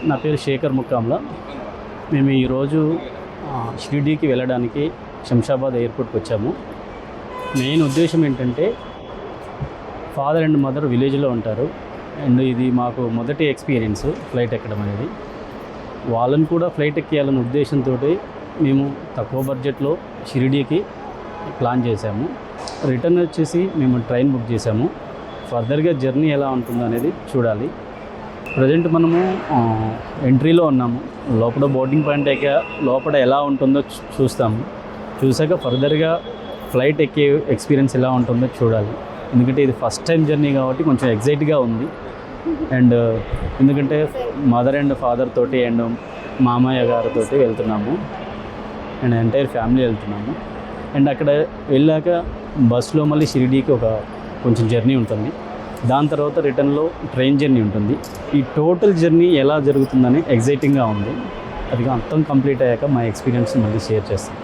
నా పేరు శేఖర్ ముక్కాంల. మేము ఈరోజు షిరిడీకి వెళ్ళడానికి శంషాబాద్ ఎయిర్పోర్ట్కి వచ్చాము. మెయిన్ ఉద్దేశం ఏంటంటే ఫాదర్ అండ్ మదర్ విలేజ్లో ఉంటారు అండ్ ఇది మాకు మొదటి ఎక్స్పీరియన్స్ ఫ్లైట్ ఎక్కడం అనేది. వాళ్ళని కూడా ఫ్లైట్ ఎక్కియాలన్న ఉద్దేశంతో మేము తక్కువ బడ్జెట్లో షిరిడీకి ప్లాన్ చేశాము. రిటర్న్ వచ్చేసి మేము ట్రైన్ బుక్ చేసాము. ఫర్దర్గా జర్నీ ఎలా ఉంటుందో అనేది చూడాలి. ప్రజెంట్ మనము ఎంట్రీలో ఉన్నాము. లోపల బోర్డింగ్ పాయింట్ లోపల ఎలా ఉంటుందో చూస్తాము. చూసాక ఫర్దర్గా ఫ్లైట్ ఎక్కే ఎక్స్పీరియన్స్ ఎలా ఉంటుందో చూడాలి. ఎందుకంటే ఇది ఫస్ట్ టైం జర్నీ కాబట్టి కొంచెం ఎగ్జైట్గా ఉంది. అండ్ ఎందుకంటే మదర్ అండ్ ఫాదర్ తోటి అండ్ మామయ్య గారితో వెళ్తున్నాము అండ్ ఎంటైర్ ఫ్యామిలీ వెళ్తున్నాము. అండ్ అక్కడ వెళ్ళాక బస్సులో మళ్ళీ షిరిడీకి కొంచెం జర్నీ ఉంటుంది. దాని తర్వాత రిటర్న్లో ట్రైన్ జర్నీ ఉంటుంది. ఈ టోటల్ జర్నీ ఎలా జరుగుతుందని ఎగ్జైటింగ్గా ఉంది. అది మొత్తం కంప్లీట్ అయ్యాక మా ఎక్స్పీరియన్స్ మళ్ళీ షేర్ చేస్తాను.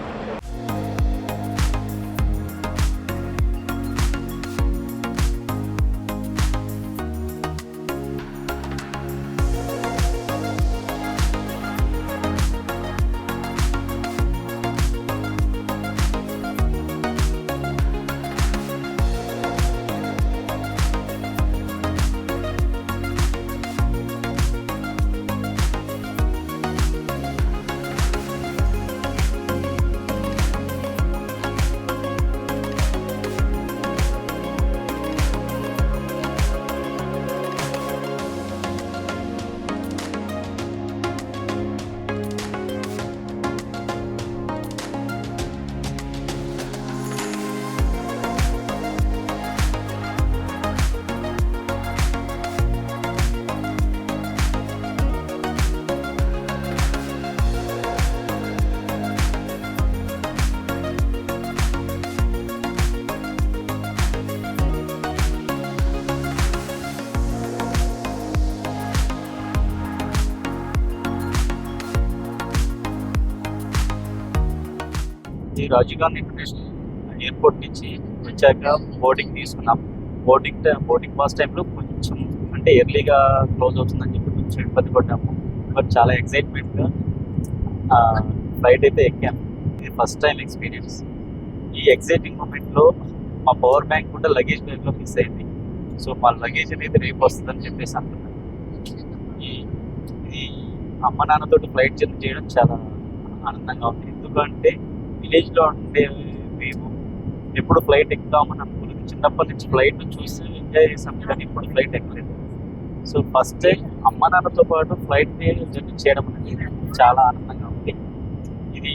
ఈ రాజీవ్ గాంధీ ఇంటర్నేషనల్ ఎయిర్పోర్ట్ నుంచి వచ్చాక బోర్డింగ్ తీసుకున్నాం. బోర్డింగ్ ఫస్ట్ టైంలో కొంచెం అంటే ఎర్లీగా క్లోజ్ అవుతుందని చెప్పి కొంచెం ఇబ్బంది పడ్డాము. బట్ చాలా ఎక్సైట్మెంట్గా ఫ్లైట్ అయితే ఎక్కాము. ఇది ఫస్ట్ టైం ఎక్స్పీరియన్స్. ఈ ఎక్సైటింగ్ మూమెంట్లో మా పవర్ బ్యాంక్ కూడా లగేజ్ బ్యాగ్లో మిస్ అయింది. సో మా లగేజ్ అనేది రేపు వస్తుందని చెప్పేసి అనుకున్నాను. ఇది అమ్మ నాన్నతోటి ఫ్లైట్ జర్నీ చేయడం చాలా ఆనందంగా ఉంది. ఎందుకంటే విలేజ్లో ఉండే మేము ఎప్పుడు ఫ్లైట్ ఎక్కుతామని అనుకున్నది. చిన్నప్పటి నుంచి ఫ్లైట్ చూసి ఎంజాయ్ చేసాం కానీ ఇప్పుడు ఫ్లైట్ ఎక్కలేదు. సో ఫస్ట్ టైం అమ్మ నాన్నతో పాటు ఫ్లైట్ జర్నీ చేయడం అనేది చాలా ఆనందంగా ఉంది. ఇది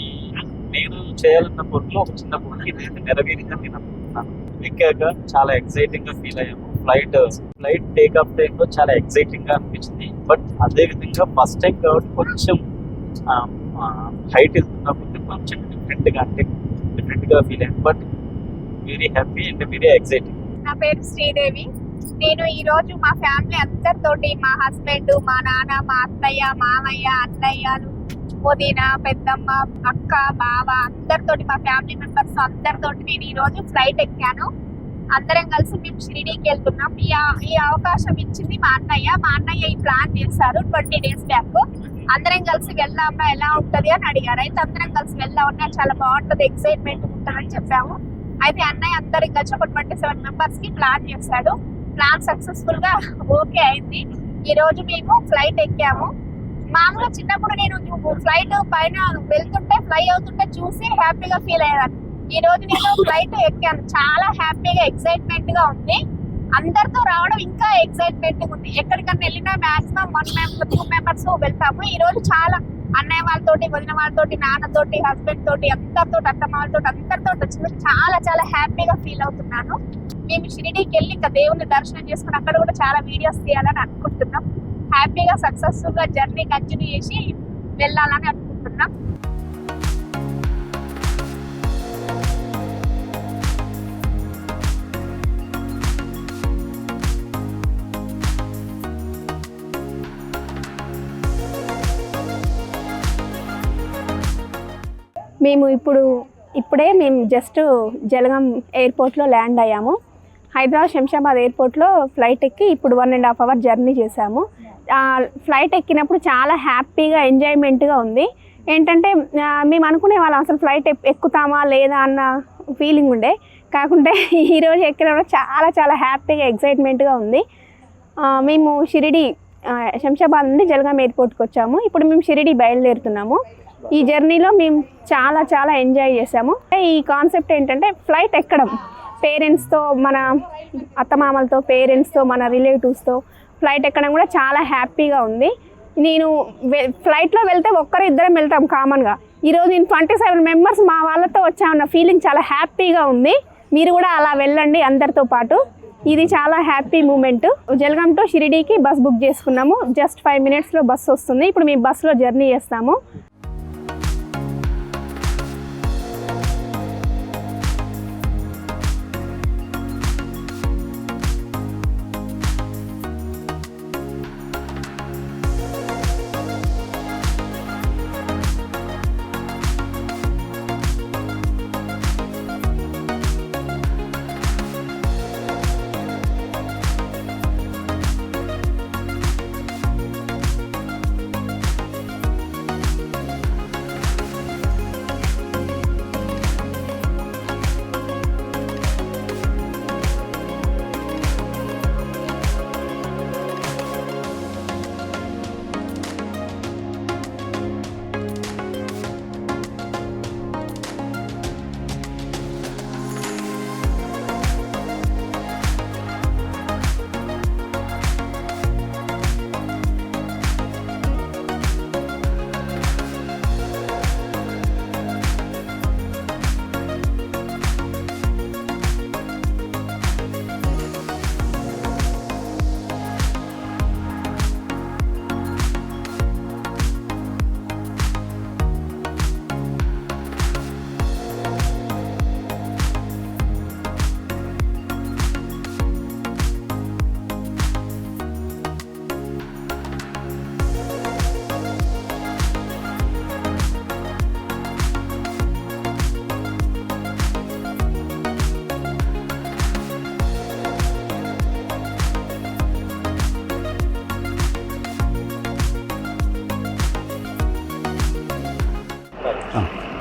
నేను చేయాలన్న పొరలో ఒక చిన్న పొరకి నేను నెరవేరిందని నేను అనుకుంటున్నాను. ఎక్కాక చాలా ఎక్సైటింగ్గా ఫీల్ అయ్యాము. ఫ్లైట్ టేక్ ఆఫ్ టైంలో చాలా ఎక్సైటింగ్గా అనిపించింది. బట్ అదేవిధంగా ఫస్ట్ టైం కాబట్టి కొంచెం హైట్ వెళ్తున్నప్పుడు కొంచెం డిఫరెంట్గా ఫీల్ అయ్యింది. But very happy and very exciting. నా పేరు శ్రీదేవి. నేను ఈరోజు మా ఫ్యామిలీ అందరితోటి, మా హస్బెండ్, మా నాన్న, మా అత్తయ్య, మామయ్య, అన్నయ్యలు, వదిన, పెద్దమ్మ, అక్క, బావ అందరితోటి, మా ఫ్యామిలీ మెంబర్స్ అందరితోటి నేను ఈరోజు ఫ్లైట్ ఎక్కాను. అందరం కలిసి మేము షిరిడీకి వెళ్తున్నాం. ఈ అవకాశం ఇచ్చింది మా అన్నయ్య ఈ ప్లాన్ చేశారు 20 days బ్యాక్. అందరం కలిసి వెళ్దామా, ఎలా ఉంటది అని అడిగారు. అయితే అందరం కలిసి వెళ్దామన్నా చాలా బాగుంటది, ఎక్సైట్మెంట్ ఉంటుందని చెప్పాము. అయితే అన్నయ్య అందరికి కలిసి ఒక 27 members కి ప్లాన్ చేశాడు. ప్లాన్ సక్సెస్ఫుల్ గా ఓకే అయింది. ఈ రోజు మేము ఫ్లైట్ ఎక్కాము. మామూలుగా చిన్నప్పుడు నేను ఫ్లైట్ పైన వెళ్తుంటే ఫ్లై అవుతుంటే చూసి హ్యాపీగా ఫీల్ అయ్యాను. ఈ రోజు నేను ఫ్లైట్ ఎక్కాను. చాలా హ్యాపీగా ఎక్సైట్మెంట్ గా ఉంది. అందరితో రావడం ఇంకా ఎక్సైట్మెంట్ ఉంది. ఎక్కడికన్నా వెళ్ళినా మాక్సిమం 1 member 2 members వెళ్తాము. ఈ రోజు చాలా అన్నయ్య వాళ్ళతోటి, వదిన వాళ్ళతోటి, నాన్నతోటి, హస్బెండ్ తోటి, అందరితో, అత్తమ్మ వాళ్ళతోటి అందరితో వచ్చింది. చాలా చాలా హ్యాపీగా ఫీల్ అవుతున్నాను. మేము షిరిడీకి వెళ్ళి ఇంకా దేవుని దర్శనం చేసుకుని అక్కడ కూడా చాలా వీడియోస్ తీయాలని అనుకుంటున్నాం. హ్యాపీగా సక్సెస్ఫుల్ గా జర్నీ కంటిన్యూ చేసి వెళ్ళాలని అనుకుంటున్నాం. మేము ఇప్పుడే జస్ట్ జలగాం ఎయిర్పోర్ట్లో ల్యాండ్ అయ్యాము. హైదరాబాద్ శంషాబాద్ ఎయిర్పోర్ట్లో ఫ్లైట్ ఎక్కి ఇప్పుడు 1.5 అవర్ జర్నీ చేశాము. ఫ్లైట్ ఎక్కినప్పుడు చాలా హ్యాపీగా ఎంజాయ్మెంట్గా ఉంది. ఏంటంటే మేము అనుకునే వాళ్ళం అసలు ఫ్లైట్ ఎక్కుతామా లేదా అన్న ఫీలింగ్ ఉండే, కాకుంటే ఈరోజు ఎక్కినప్పుడు చాలా చాలా హ్యాపీగా ఎక్సైట్మెంట్గా ఉంది. మేము షిరిడి శంషాబాద్ నుండి జల్గాం ఎయిర్పోర్ట్కి వచ్చాము. ఇప్పుడు మేము షిరిడి బయలుదేరుతున్నాము. ఈ జర్నీలో మేము చాలా చాలా ఎంజాయ్ చేసాము. ఈ కాన్సెప్ట్ ఏంటంటే ఫ్లైట్ ఎక్కడం, పేరెంట్స్తో, మన అత్తమామలతో, పేరెంట్స్తో, మన రిలేటివ్స్తో ఫ్లైట్ ఎక్కడం కూడా చాలా హ్యాపీగా ఉంది. నేను ఫ్లైట్లో వెళ్తే ఇద్దరం వెళ్తాం కామన్గా. ఈరోజు నేను 27 మెంబర్స్ మా వాళ్ళతో వచ్చామన్న ఫీలింగ్ చాలా హ్యాపీగా ఉంది. మీరు కూడా అలా వెళ్ళండి అందరితో పాటు. ఇది చాలా హ్యాపీ మూమెంట్. జల్గాం టు షిరిడీకి బస్ బుక్ చేసుకున్నాము. జస్ట్ 5 మినిట్స్లో బస్సు వస్తుంది. ఇప్పుడు మేము బస్సులో జర్నీ చేస్తాము.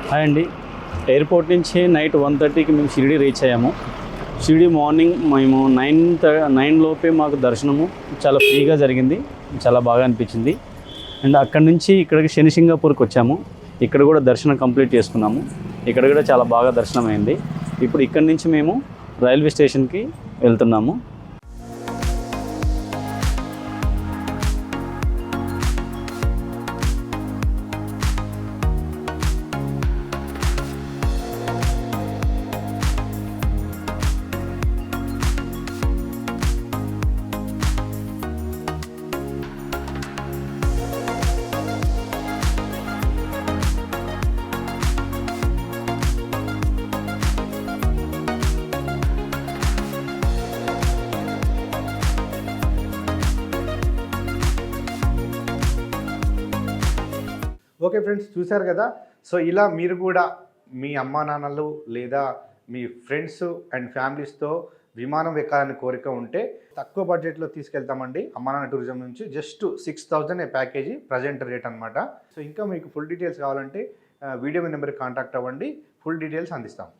హాయ్ అండి. ఎయిర్పోర్ట్ నుంచి నైట్ 1:30కి మేము షిరిడి రీచ్ అయ్యాము. షిరిడి మార్నింగ్ మేము 9 లోపే మాకు దర్శనము చాలా ఫ్రీగా జరిగింది. చాలా బాగా అనిపించింది. అండ్ అక్కడి నుంచి ఇక్కడికి శనిసింగాపూర్కి వచ్చాము. ఇక్కడ కూడా దర్శనం కంప్లీట్ చేసుకున్నాము. ఇక్కడ కూడా చాలా బాగా దర్శనం అయింది. ఇప్పుడు ఇక్కడి నుంచి మేము రైల్వే స్టేషన్కి వెళ్తున్నాము. ఓకే ఫ్రెండ్స్, చూశారు కదా. సో ఇలా మీరు కూడా మీ అమ్మా నాన్నలు లేదా మీ ఫ్రెండ్స్ అండ్ ఫ్యామిలీస్తో విమానం ఎక్కాలని కోరిక ఉంటే తక్కువ బడ్జెట్లో తీసుకెళ్తామండి. అమ్మా నాన్న టూరిజం నుంచి జస్ట్ 6,000 ప్యాకేజీ ప్రజెంట్ రేట్ అనమాట. సో ఇంకా మీకు ఫుల్ డీటెయిల్స్ కావాలంటే వీడియో నెంబర్కి కాంటాక్ట్ అవ్వండి, ఫుల్ డీటెయిల్స్ అందిస్తాం.